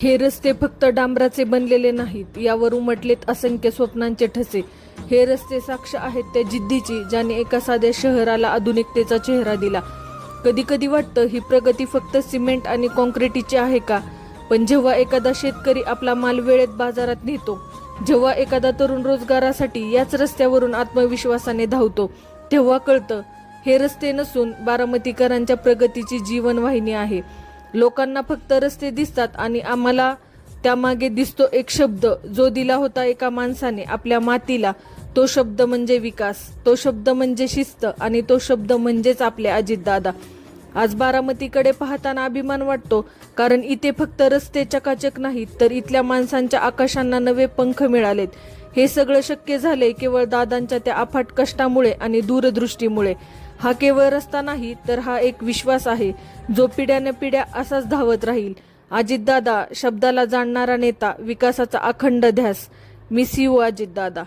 हे रस्ते फक्त डांबराचे बनलेले नाहीत, यावर उमटलेत असंख्य स्वप्नांचे ठसे. हे रस्ते साक्ष आहेत त्या जिद्दीची, ज्याने एका साध्या शहराला आधुनिकतेचा चेहरा दिला. कधी कधी वाटतं ही प्रगती फक्त सिमेंट आणि कॉन्क्रिटीची आहे का? पण जेव्हा एखादा शेतकरी आपला माल वेळेत बाजारात नेतो, जेव्हा एखादा तरुण रोजगारासाठी याच रस्त्यावरून आत्मविश्वासाने धावतो, तेव्हा कळतं हे रस्ते नसून बारामतीकरांच्या प्रगतीची जीवनवाहिनी आहे. लोकांना फक्त रस्ते दिसतात आणि आम्हाला त्यामागे दिसतो एक शब्द, जो दिला होता एका माणसाने आपल्या मातीला. तो शब्द म्हणजे विकास, तो शब्द म्हणजे शिस्त आणि तो शब्द म्हणजेच आपले अजितदादा. आज बारामतीकडे पाहताना अभिमान वाटतो, कारण इथे फक्त रस्ते चकाचक नाहीत, तर इथल्या माणसांच्या आकाशांना नवे पंख मिळालेत. हे सगळं शक्य झाले केवळ दादांच्या त्या अफाट कष्टामुळे आणि दूरदृष्टीमुळे. हा केवळ रस्ता नाही, तर हा एक विश्वास आहे, जो पिढ्याने पिढ्या असाच धावत राहील. अजितदादा, शब्दाला जाणणारा नेता, विकासाचा अखंड ध्यास. Miss you Ajitdada.